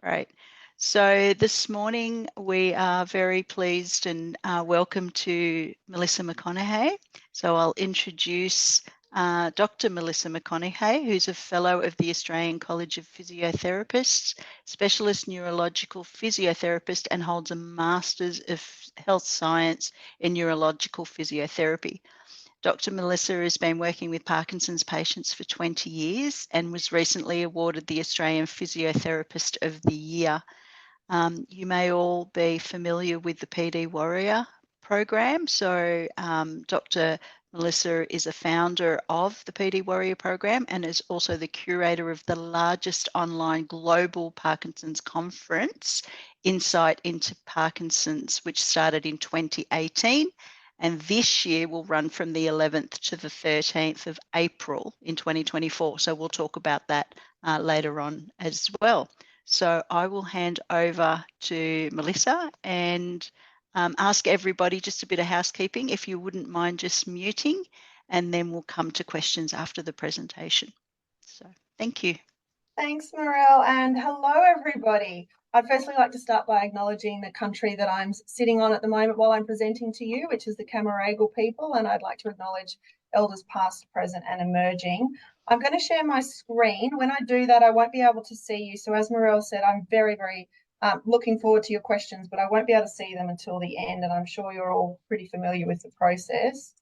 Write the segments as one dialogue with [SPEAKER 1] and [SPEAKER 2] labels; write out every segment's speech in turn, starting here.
[SPEAKER 1] Great. So this morning we are very pleased and welcome to Melissa McConaughey. So I'll introduce Dr. Melissa McConaughey, who's a fellow of the Australian College of Physiotherapists, specialist neurological physiotherapist, and holds a Master's of Health Science in Neurological Physiotherapy. Dr. Melissa has been working with Parkinson's patients for 20 years and was recently awarded the Australian Physiotherapist of the Year. You may all be familiar with the PD Warrior program. So Dr. Melissa is a founder of the PD Warrior program and is also the curator of the largest online global Parkinson's conference, Insight into Parkinson's, which started in 2018. And this year will run from the 11th to the 13th of April in 2024. So we'll talk about that later on as well. So I will hand over to Melissa and ask everybody just a bit of housekeeping, if you wouldn't mind just muting, and then we'll come to questions after the presentation. So thank you.
[SPEAKER 2] Thanks, Morel, and hello, everybody. I'd firstly like to start by acknowledging the country that I'm sitting on at the moment while I'm presenting to you, which is the Camaragal people, and I'd like to acknowledge elders past, present, and emerging. I'm going to share my screen. When I do that, I won't be able to see you. So as Morel said, I'm very, very looking forward to your questions, but I won't be able to see them until the end, and I'm sure you're all pretty familiar with the process.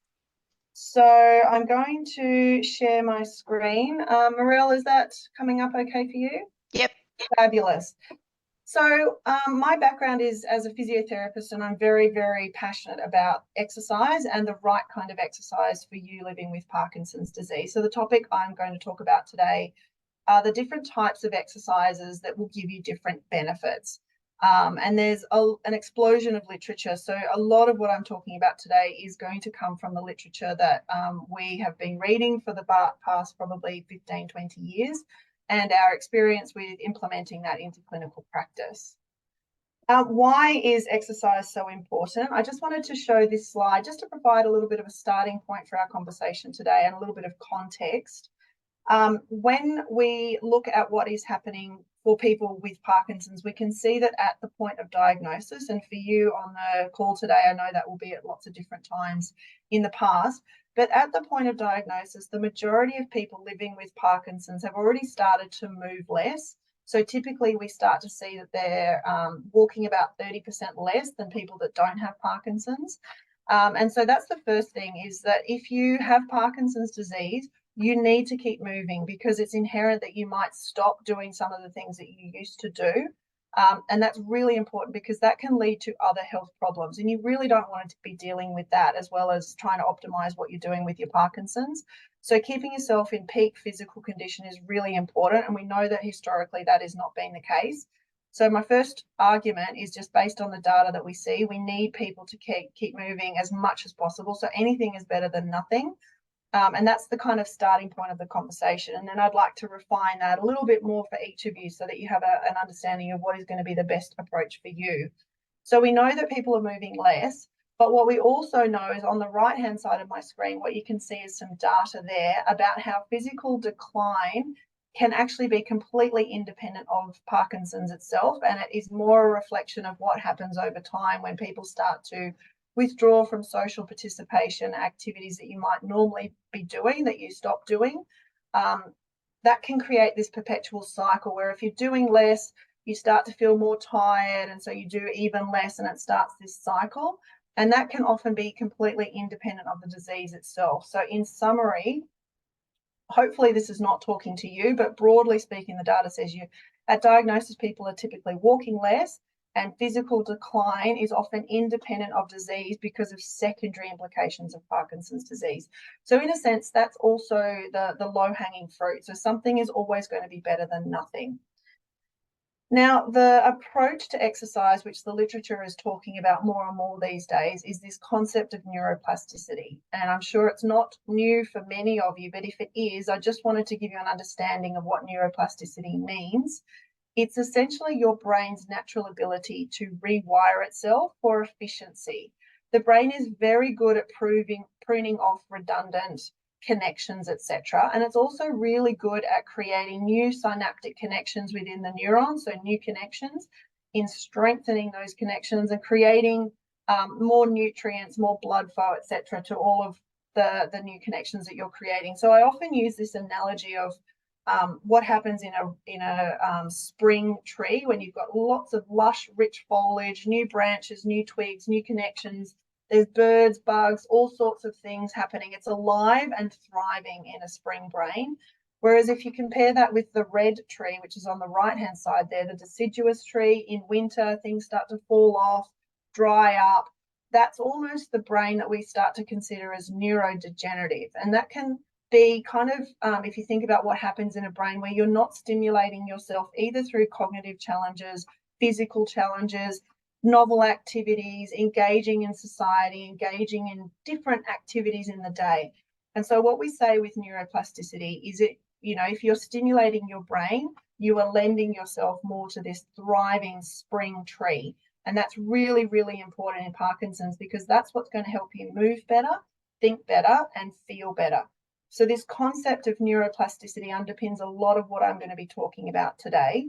[SPEAKER 2] So I'm going to share my screen. Morel, is that coming up okay for you?
[SPEAKER 1] Yep.
[SPEAKER 2] Fabulous. So my background is as a physiotherapist, and I'm very, very passionate about exercise and the right kind of exercise for you living with Parkinson's disease. So the topic I'm going to talk about today are the different types of exercises that will give you different benefits. And there's an explosion of literature. So a lot of what I'm talking about today is going to come from the literature that we have been reading for the past probably 15, 20 years, and our experience with implementing that into clinical practice. Why is exercise so important? I just wanted to show this slide just to provide a little bit of a starting point for our conversation today and a little bit of context. When we look at what is happening for people with Parkinson's, we can see that at the point of diagnosis, and for you on the call today, I know that will be at lots of different times in the past, but at the point of diagnosis, the majority of people living with Parkinson's have already started to move less. So typically we start to see that they're walking about 30% less than people that don't have Parkinson's. And so that's the first thing, is that if you have Parkinson's disease, you need to keep moving, because it's inherent that you might stop doing some of the things that you used to do. And that's really important, because that can lead to other health problems, and you really don't want to be dealing with that, as well as trying to optimize what you're doing with your Parkinson's. So keeping yourself in peak physical condition is really important, and we know that historically that has not been the case. So my first argument is just based on the data that we see. We need people to keep moving as much as possible. So anything is better than nothing. And that's the kind of starting point of the conversation. And then I'd like to refine that a little bit more for each of you, so that you have an understanding of what is going to be the best approach for you. So we know that people are moving less, but what we also know is on the right-hand side of my screen, what you can see is some data there about how physical decline can actually be completely independent of Parkinson's itself. And it is more a reflection of what happens over time when people start to withdraw from social participation activities that you might normally be doing, that you stop doing. That can create this perpetual cycle where if you're doing less, you start to feel more tired, and so you do even less, and it starts this cycle. And that can often be completely independent of the disease itself. So in summary, hopefully this is not talking to you, but broadly speaking, the data says at diagnosis, people are typically walking less, and physical decline is often independent of disease because of secondary implications of Parkinson's disease. So in a sense, that's also the low-hanging fruit. So something is always going to be better than nothing. Now, the approach to exercise, which the literature is talking about more and more these days, is this concept of neuroplasticity. And I'm sure it's not new for many of you, but if it is, I just wanted to give you an understanding of what neuroplasticity means. It's essentially your brain's natural ability to rewire itself for efficiency. The brain is very good at pruning off redundant connections, etc. And it's also really good at creating new synaptic connections within the neurons, so new connections, in strengthening those connections and creating more nutrients, more blood flow, etc., to all of the new connections that you're creating. So I often use this analogy of what happens in a spring tree when you've got lots of lush, rich foliage, new branches, new twigs, new connections. There's birds, bugs, all sorts of things happening. It's alive and thriving in a spring brain. Whereas if you compare that with the red tree, which is on the right-hand side there, the deciduous tree, in winter, things start to fall off, dry up. That's almost the brain that we start to consider as neurodegenerative. And that can be kind of, if you think about what happens in a brain where you're not stimulating yourself either through cognitive challenges, physical challenges, novel activities, engaging in society, engaging in different activities in the day. And so what we say with neuroplasticity is if you're stimulating your brain, you are lending yourself more to this thriving spring tree. And that's really, really important in Parkinson's, because that's what's going to help you move better, think better, and feel better. So this concept of neuroplasticity underpins a lot of what I'm going to be talking about today.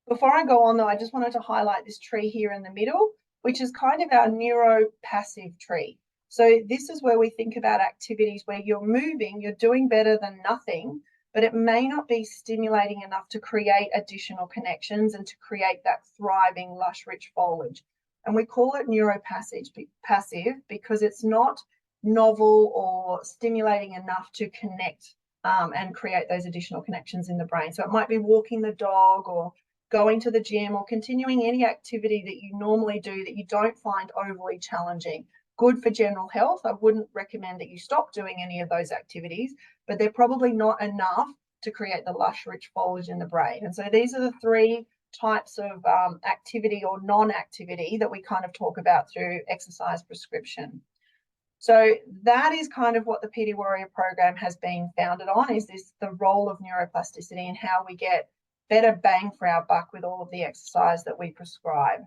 [SPEAKER 2] Before I go on, though, I just wanted to highlight this tree here in the middle, which is kind of our neuropassive tree. So this is where we think about activities where you're moving, you're doing better than nothing, but it may not be stimulating enough to create additional connections and to create that thriving, lush, rich foliage. And we call it neuropassive because it's not novel or stimulating enough to connect and create those additional connections in the brain. So it might be walking the dog or going to the gym or continuing any activity that you normally do that you don't find overly challenging. Good for general health. I wouldn't recommend that you stop doing any of those activities, but they're probably not enough to create the lush, rich foliage in the brain. And so these are the three types of activity or non-activity that we kind of talk about through exercise prescription. So that is kind of what the PD Warrior program has been founded on, is the role of neuroplasticity and how we get better bang for our buck with all of the exercise that we prescribe.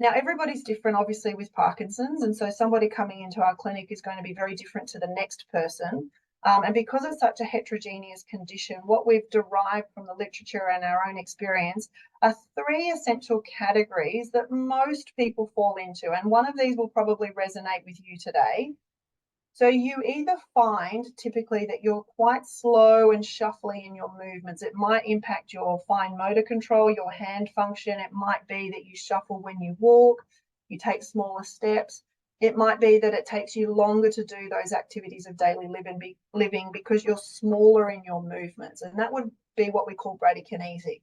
[SPEAKER 2] Now, everybody's different, obviously, with Parkinson's, and so somebody coming into our clinic is going to be very different to the next person. And because it's such a heterogeneous condition, what we've derived from the literature and our own experience are three essential categories that most people fall into. And one of these will probably resonate with you today. So you either find typically that you're quite slow and shuffly in your movements. It might impact your fine motor control, your hand function. It might be that you shuffle when you walk, you take smaller steps. It might be that it takes you longer to do those activities of daily living because you're smaller in your movements. And that would be what we call bradykinesia.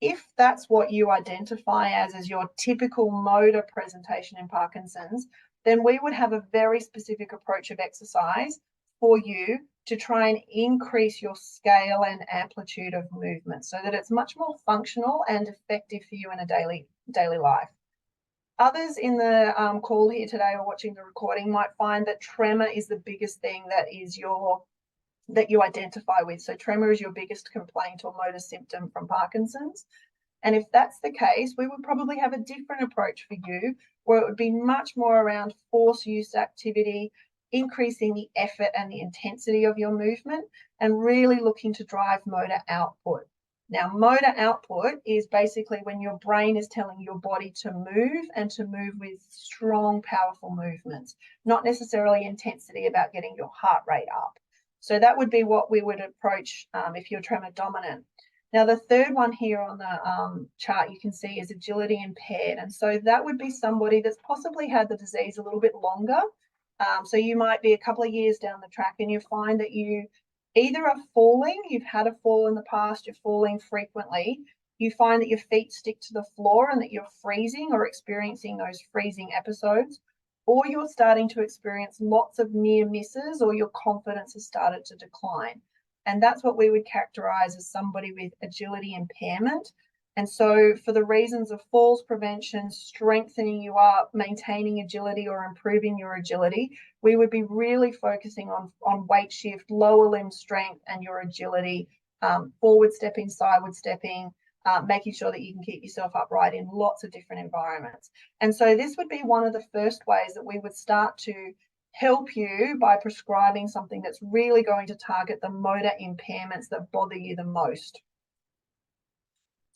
[SPEAKER 2] If that's what you identify as your typical motor presentation in Parkinson's, then we would have a very specific approach of exercise for you to try and increase your scale and amplitude of movement so that it's much more functional and effective for you in a daily life. Others in the call here today or watching the recording might find that tremor is the biggest thing that you identify with. So tremor is your biggest complaint or motor symptom from Parkinson's. And if that's the case, we would probably have a different approach for you, where it would be much more around force use activity, increasing the effort and the intensity of your movement, and really looking to drive motor output. Now, motor output is basically when your brain is telling your body to move and to move with strong, powerful movements, not necessarily intensity about getting your heart rate up. So that would be what we would approach if you're tremor dominant. Now, the third one here on the chart you can see is agility impaired. And so that would be somebody that's possibly had the disease a little bit longer. So you might be a couple of years down the track and you find that you either are falling, you've had a fall in the past, you're falling frequently, you find that your feet stick to the floor and that you're freezing or experiencing those freezing episodes, or you're starting to experience lots of near misses or your confidence has started to decline. And that's what we would characterize as somebody with agility impairment. And so for the reasons of falls prevention, strengthening you up, maintaining agility or improving your agility, we would be really focusing on weight shift, lower limb strength and your agility, forward stepping, sideward stepping, making sure that you can keep yourself upright in lots of different environments. And so this would be one of the first ways that we would start to help you by prescribing something that's really going to target the motor impairments that bother you the most.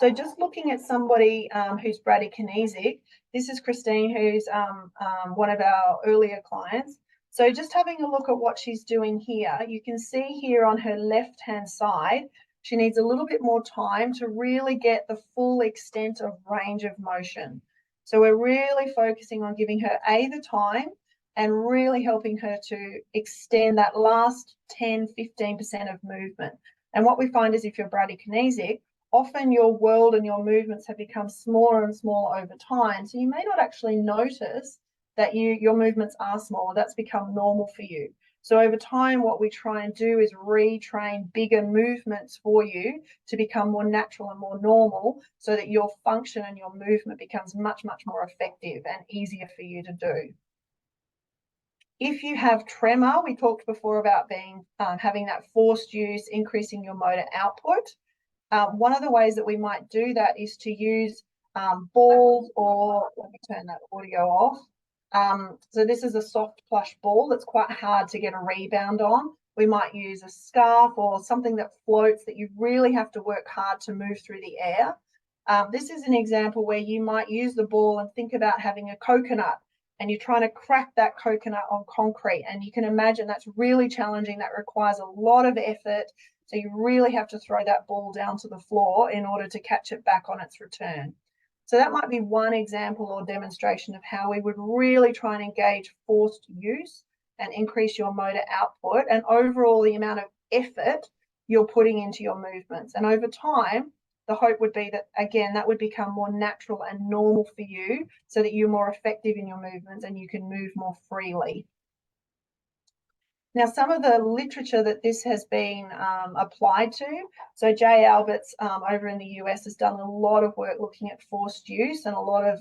[SPEAKER 2] So just looking at somebody who's bradykinesic, this is Christine, who's one of our earlier clients. So just having a look at what she's doing here, you can see here on her left-hand side, she needs a little bit more time to really get the full extent of range of motion. So we're really focusing on giving her the time and really helping her to extend that last 10, 15% of movement. And what we find is if you're bradykinesic, often your world and your movements have become smaller and smaller over time. So you may not actually notice that your movements are smaller. That's become normal for you. So over time, what we try and do is retrain bigger movements for you to become more natural and more normal so that your function and your movement becomes much, much more effective and easier for you to do. If you have tremor, we talked before about having that forced use, increasing your motor output. One of the ways that we might do that is to use balls, or let me turn that audio off. So this is a soft plush ball that's quite hard to get a rebound on. We might use a scarf or something that floats that you really have to work hard to move through the air. This is an example where you might use the ball and think about having a coconut and you're trying to crack that coconut on concrete. And you can imagine that's really challenging. That requires a lot of effort. So you really have to throw that ball down to the floor in order to catch it back on its return. So that might be one example or demonstration of how we would really try and engage forced use and increase your motor output and overall the amount of effort you're putting into your movements. And over time, the hope would be that, again, that would become more natural and normal for you so that you're more effective in your movements and you can move more freely. Now, some of the literature that this has been applied to, so Jay Alberts over in the US has done a lot of work looking at forced use and a lot of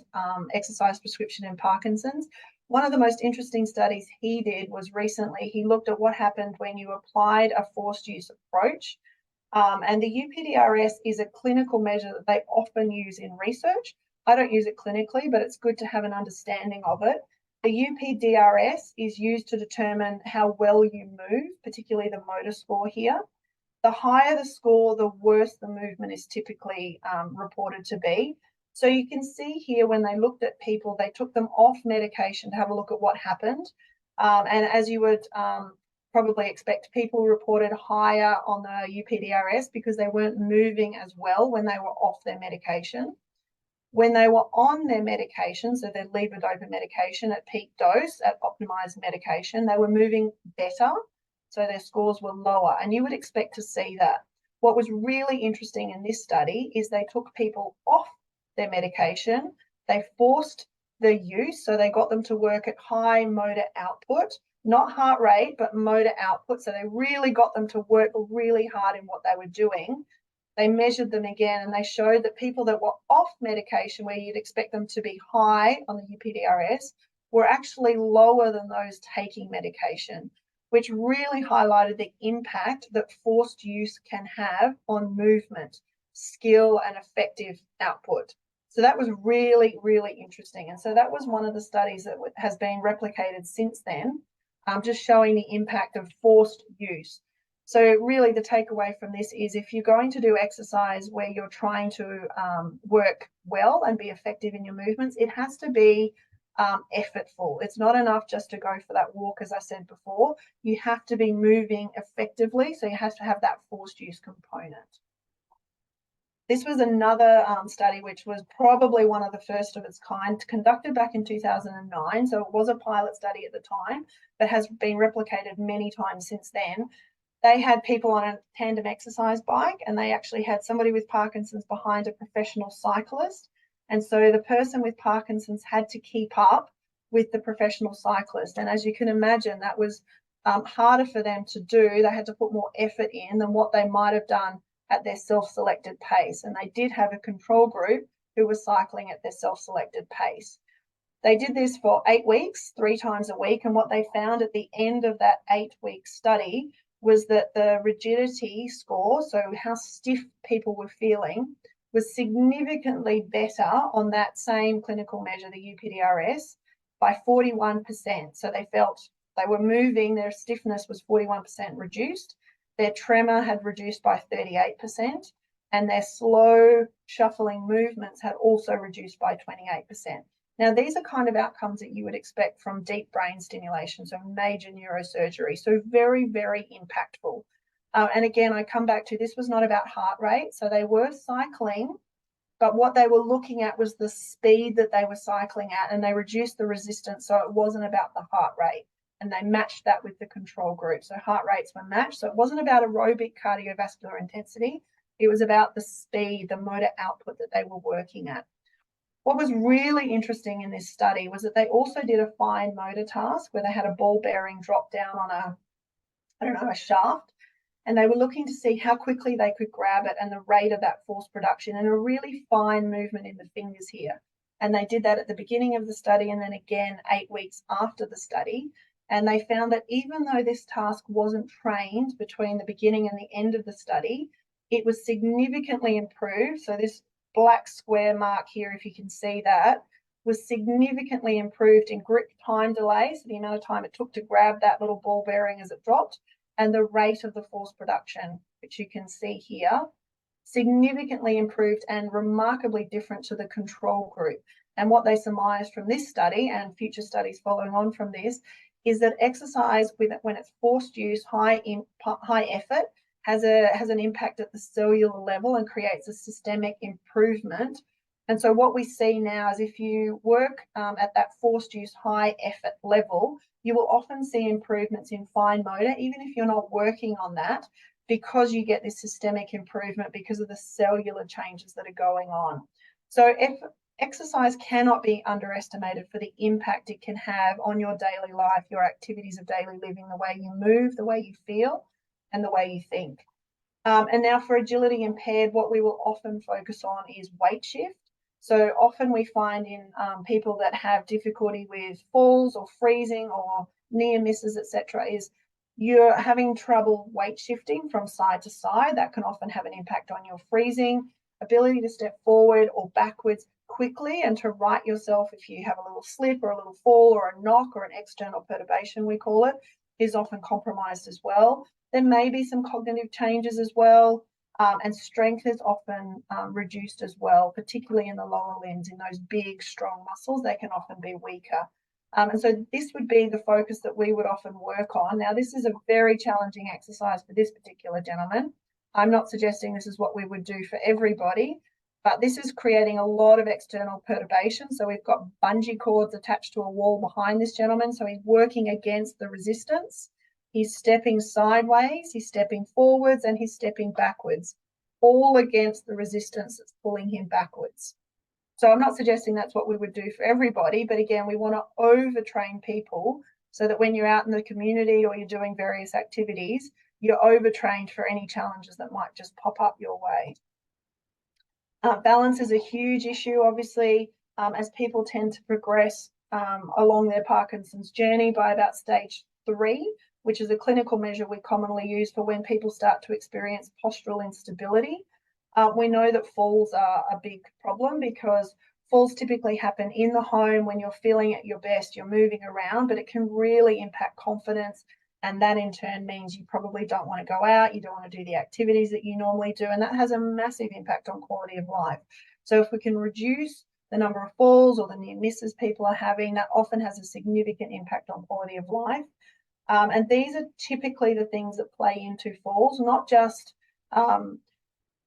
[SPEAKER 2] exercise prescription in Parkinson's. One of the most interesting studies he did was recently, he looked at what happened when you applied a forced use approach. And the UPDRS is a clinical measure that they often use in research. I don't use it clinically, but it's good to have an understanding of it. The UPDRS is used to determine how well you move, particularly the motor score here. The higher the score, the worse the movement is typically reported to be. So you can see here when they looked at people, they took them off medication to have a look at what happened. And as you would probably expect, people reported higher on the UPDRS because they weren't moving as well when they were off their medication. When they were on their medication, so their levodopa medication at peak dose, at optimized medication, they were moving better, so their scores were lower, and you would expect to see that. What was really interesting in this study is they took people off their medication, they forced the use, so they got them to work at high motor output, not heart rate, but motor output, so they really got them to work really hard in what they were doing. They measured them again and they showed that people that were off medication, where you'd expect them to be high on the UPDRS, were actually lower than those taking medication, which really highlighted the impact that forced use can have on movement, skill, and effective output. So that was really, really interesting. And so that was one of the studies that has been replicated since then, just showing the impact of forced use. So really the takeaway from this is if you're going to do exercise where you're trying to work well and be effective in your movements, it has to be effortful. It's not enough just to go for that walk, as I said before. You have to be moving effectively, so you have to have that forced use component. This was another study which was probably one of the first of its kind, conducted back in 2009. So it was a pilot study at the time, but has been replicated many times since then. They had people on a tandem exercise bike, and they actually had somebody with Parkinson's behind a professional cyclist. And so the person with Parkinson's had to keep up with the professional cyclist. And as you can imagine, that was harder for them to do. They had to put more effort in than what they might have done at their self-selected pace. And they did have a control group who was cycling at their self-selected pace. They did this for 8 weeks, 3 times a week. And what they found at the end of that 8-week study was that the rigidity score, so how stiff people were feeling, was significantly better on that same clinical measure, the UPDRS, by 41%. So they felt They were moving, their stiffness was 41% reduced, their tremor had reduced by 38%, and their slow shuffling movements had also reduced by 28%. Now, these are kind of outcomes that you would expect from deep brain stimulation, so major neurosurgery, so very, very impactful. And again, I come back to, this was not about heart rate, so they were cycling, but what they were looking at was the speed that they were cycling at, and they reduced the resistance, so it wasn't about the heart rate, and they matched that with the control group. So heart rates were matched, so it wasn't about aerobic cardiovascular intensity, it was about the speed, the motor output that they were working at. What was really interesting in this study was that they also did a fine motor task where they had a ball bearing drop down on a shaft, and they were looking to see how quickly they could grab it and the rate of that force production, and a really fine movement in the fingers here. And they did that at the beginning of the study and then again 8 weeks after the study. And they found that even though this task wasn't trained between the beginning and the end of the study, it was significantly improved. So this black square mark here, if you can see that, was significantly improved in grip time delay, so the amount of time it took to grab that little ball bearing as it dropped, and the rate of the force production, which you can see here, significantly improved and remarkably different to the control group. And what they surmised from this study and future studies following on from this is that exercise, when it's forced use, high effort, has an impact at the cellular level and creates a systemic improvement. And so what we see now is if you work at that forced use high effort level, you will often see improvements in fine motor, even if you're not working on that, because you get this systemic improvement because of the cellular changes that are going on. So exercise cannot be underestimated for the impact it can have on your daily life, your activities of daily living, the way you move, the way you feel, and the way you think. And now for agility impaired, what we will often focus on is weight shift. So often we find in people that have difficulty with falls or freezing or near misses, etc., is you're having trouble weight shifting from side to side. That can often have an impact on your freezing, ability to step forward or backwards quickly and to right yourself if you have a little slip or a little fall or a knock or an external perturbation, we call it, is often compromised as well. There may be some cognitive changes as well, and strength is often reduced as well, particularly in the lower limbs, in those big, strong muscles, they can often be weaker. And so this would be the focus that we would often work on. Now, this is a very challenging exercise for this particular gentleman. I'm not suggesting this is what we would do for everybody, but this is creating a lot of external perturbation. So we've got bungee cords attached to a wall behind this gentleman. So he's working against the resistance. He's stepping sideways, he's stepping forwards, and he's stepping backwards, all against the resistance that's pulling him backwards. So I'm not suggesting that's what we would do for everybody, but again, we want to overtrain people so that when you're out in the community or you're doing various activities, you're overtrained for any challenges that might just pop up your way. Balance is a huge issue, obviously, as people tend to progress along their Parkinson's journey by about stage 3, which is a clinical measure we commonly use for when people start to experience postural instability. We know that falls are a big problem because falls typically happen in the home when you're feeling at your best, you're moving around, but it can really impact confidence. And that in turn means you probably don't want to go out, you don't want to do the activities that you normally do, and that has a massive impact on quality of life. So if we can reduce the number of falls or the near misses people are having, that often has a significant impact on quality of life. And these are typically the things that play into falls, not just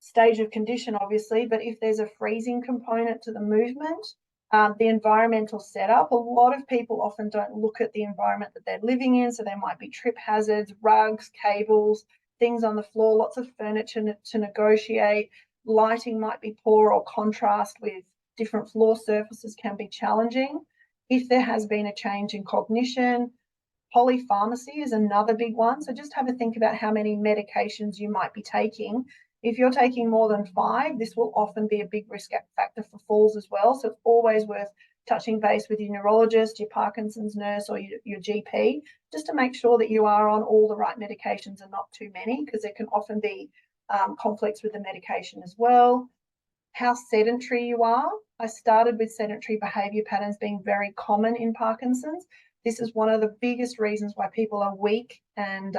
[SPEAKER 2] stage of condition, obviously, but if there's a freezing component to the movement, the environmental setup, a lot of people often don't look at the environment that they're living in. So there might be trip hazards, rugs, cables, things on the floor, lots of furniture to negotiate. Lighting might be poor or contrast with different floor surfaces can be challenging. If there has been a change in cognition, polypharmacy is another big one. So just have a think about how many medications you might be taking. If you're taking more than 5, this will often be a big risk factor for falls as well. So it's always worth touching base with your neurologist, your Parkinson's nurse, or your GP, just to make sure that you are on all the right medications and not too many, because there can often be conflicts with the medication as well. How sedentary you are. I started with sedentary behaviour patterns being very common in Parkinson's, This is one of the biggest reasons why people are weak, and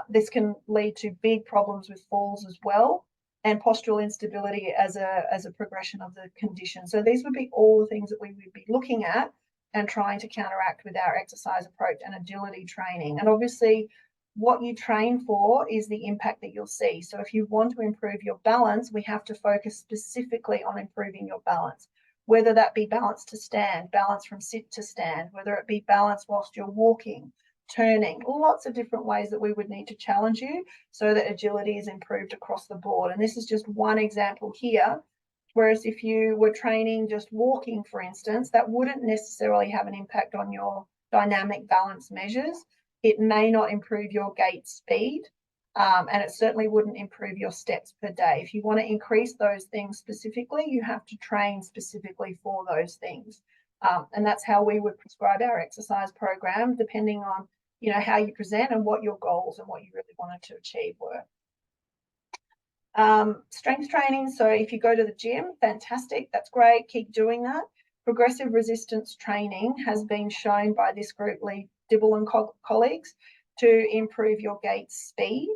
[SPEAKER 2] this can lead to big problems with falls as well, and postural instability as a progression of the condition. So these would be all the things that we would be looking at and trying to counteract with our exercise approach and agility training. And obviously, what you train for is the impact that you'll see. So if you want to improve your balance, we have to focus specifically on improving your balance, whether that be balance to stand, balance from sit to stand, whether it be balance whilst you're walking, turning, lots of different ways that we would need to challenge you so that agility is improved across the board. And this is just one example here. Whereas if you were training just walking, for instance, that wouldn't necessarily have an impact on your dynamic balance measures. It may not improve your gait speed, and it certainly wouldn't improve your steps per day. If you want to increase those things specifically, you have to train specifically for those things. And that's how we would prescribe our exercise program, depending on, how you present and what your goals and what you really wanted to achieve were. Strength training. So if you go to the gym, fantastic, that's great, keep doing that. Progressive resistance training has been shown by this group, Lee Dibble and colleagues, to improve your gait speed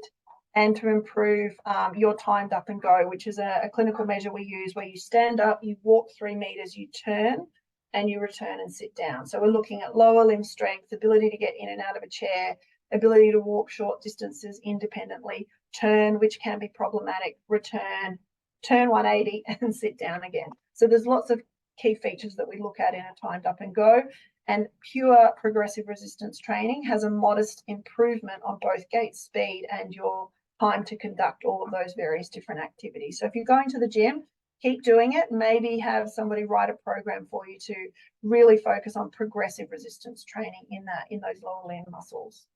[SPEAKER 2] and to improve your timed up and go, which is a clinical measure we use where you stand up, you walk 3 meters, you turn, and you return and sit down. So we're looking at lower limb strength, ability to get in and out of a chair, ability to walk short distances independently, turn, which can be problematic, return, turn 180 and sit down again. So there's lots of key features that we look at in a timed up and go, and pure progressive resistance training has a modest improvement on both gait speed and your time to conduct all of those various different activities. So if you're going to the gym, keep doing it. Maybe have somebody write a program for you to really focus on progressive resistance training in those lower limb muscles.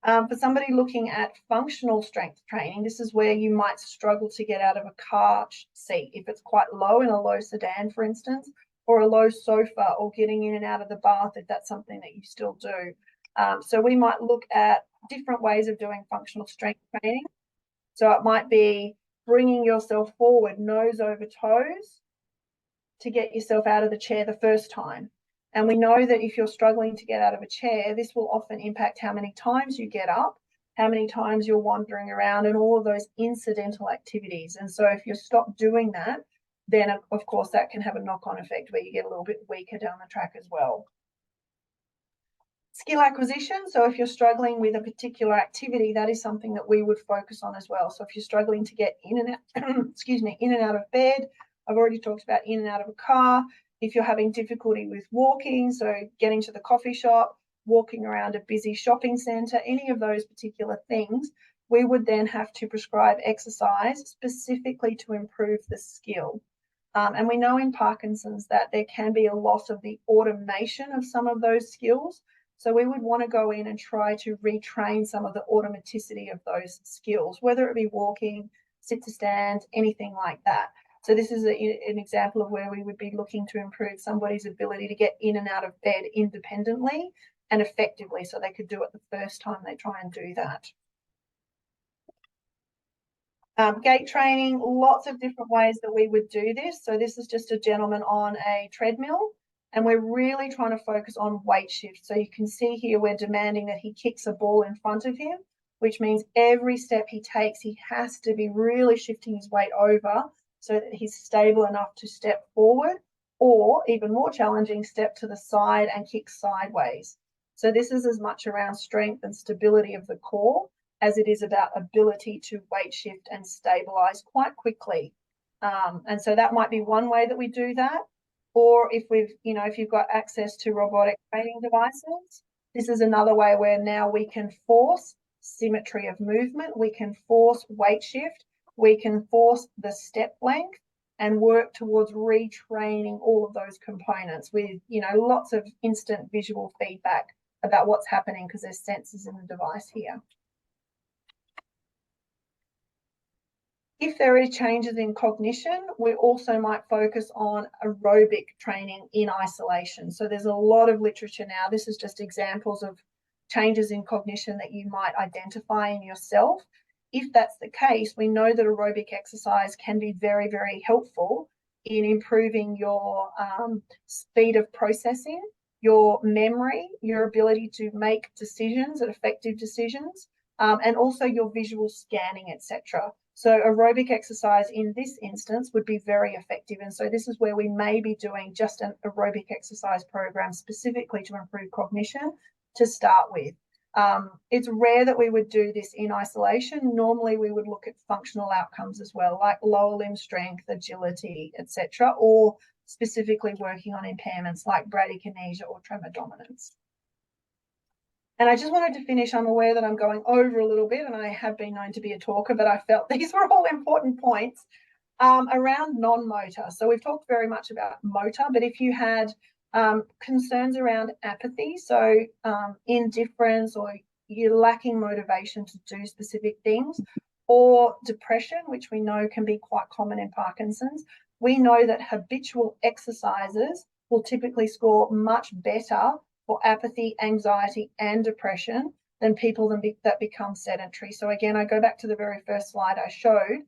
[SPEAKER 2] For somebody looking at functional strength training, this is where you might struggle to get out of a car seat if it's quite low in a low sedan, for instance, or a low sofa, or getting in and out of the bath if that's something that you still do. So we might look at different ways of doing functional strength training. So it might be bringing yourself forward, nose over toes, to get yourself out of the chair the first time. And we know that if you're struggling to get out of a chair, this will often impact how many times you get up, how many times you're wandering around, and all of those incidental activities. And so if you stop doing that, then of course that can have a knock-on effect where you get a little bit weaker down the track as well. Skill acquisition. So if you're struggling with a particular activity, that is something that we would focus on as well. So if you're struggling to get in and out, in and out of bed, I've already talked about in and out of a car. If you're having difficulty with walking, so getting to the coffee shop, walking around a busy shopping centre, any of those particular things, we would then have to prescribe exercise specifically to improve the skill. And we know in Parkinson's that there can be a loss of the automation of some of those skills. So we would want to go in and try to retrain some of the automaticity of those skills, whether it be walking, sit to stand, anything like that. So this is an example of where we would be looking to improve somebody's ability to get in and out of bed independently and effectively, so they could do it the first time they try and do that. Gait training, lots of different ways that we would do this. So this is just a gentleman on a treadmill, and we're really trying to focus on weight shift. So you can see here we're demanding that he kicks a ball in front of him, which means every step he takes, he has to be really shifting his weight over so that he's stable enough to step forward, or even more challenging, step to the side and kick sideways. So this is as much around strength and stability of the core as it is about ability to weight shift and stabilize quite quickly. And so that might be one way that we do that. Or if if you've got access to robotic training devices, this is another way where now we can force symmetry of movement, we can force weight shift, we can force the step length and work towards retraining all of those components with, lots of instant visual feedback about what's happening because there's sensors in the device here. If there are changes in cognition, we also might focus on aerobic training in isolation. So there's a lot of literature now. This is just examples of changes in cognition that you might identify in yourself. If that's the case, we know that aerobic exercise can be very, very helpful in improving your speed of processing, your memory, your ability to make decisions and effective decisions, and also your visual scanning, etc. So aerobic exercise in this instance would be very effective. And so this is where we may be doing just an aerobic exercise program specifically to improve cognition to start with. It's rare that we would do this in isolation. Normally we would look at functional outcomes as well, like lower limb strength, agility, etc., or specifically working on impairments like bradykinesia or tremor dominance. And I just wanted to finish. I'm aware that I'm going over a little bit, and I have been known to be a talker, but I felt these were all important points around non-motor. So we've talked very much about motor, but if you had concerns around apathy, so indifference, or you're lacking motivation to do specific things, or depression, which we know can be quite common in Parkinson's, we know that habitual exercises will typically score much better for apathy, anxiety, and depression than people that become sedentary. So again, I go back to the very first slide I showed.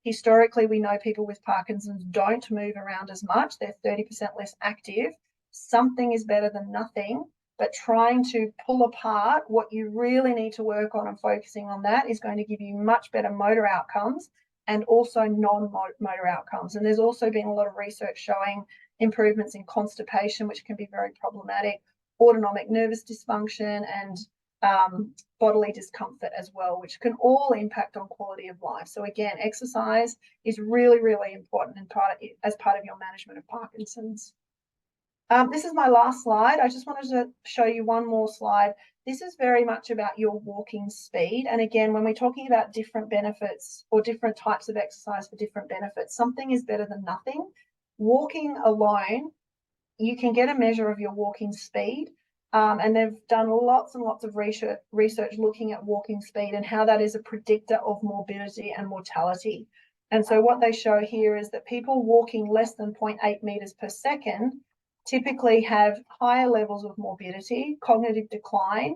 [SPEAKER 2] Historically, we know people with Parkinson's don't move around as much. They're 30% less active. Something is better than nothing, but trying to pull apart what you really need to work on and focusing on that is going to give you much better motor outcomes and also non-motor outcomes. And there's also been a lot of research showing improvements in constipation, which can be very problematic, autonomic nervous dysfunction, and bodily discomfort as well, which can all impact on quality of life. So again, exercise is really, really important as part of your management of Parkinson's. This is my last slide. I just wanted to show you one more slide. This is very much about your walking speed. And again, when we're talking about different benefits or different types of exercise for different benefits, something is better than nothing. Walking alone, you can get a measure of your walking speed. And they've done lots and lots of research looking at walking speed and how that is a predictor of morbidity and mortality. And so what they show here is that people walking less than 0.8 meters per second typically have higher levels of morbidity, cognitive decline,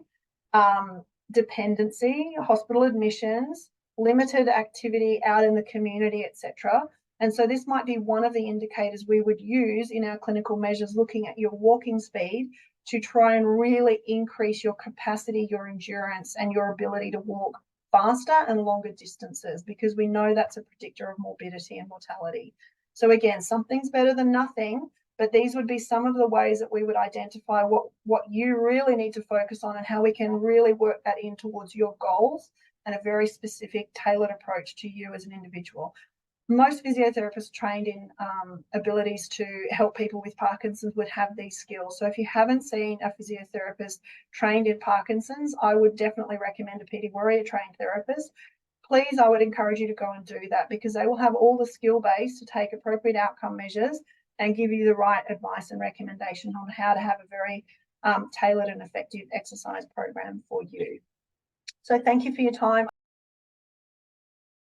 [SPEAKER 2] dependency, hospital admissions, limited activity out in the community, etc. And so this might be one of the indicators we would use in our clinical measures, looking at your walking speed to try and really increase your capacity, your endurance, and your ability to walk faster and longer distances, because we know that's a predictor of morbidity and mortality. So again, something's better than nothing, but these would be some of the ways that we would identify what you really need to focus on and how we can really work that in towards your goals and a very specific, tailored approach to you as an individual. Most physiotherapists trained in abilities to help people with Parkinson's would have these skills. So if you haven't seen a physiotherapist trained in Parkinson's, I would definitely recommend a PD Warrior trained therapist. Please, I would encourage you to go and do that, because they will have all the skill base to take appropriate outcome measures and give you the right advice and recommendation on how to have a very tailored and effective exercise program for you. So thank you for your time.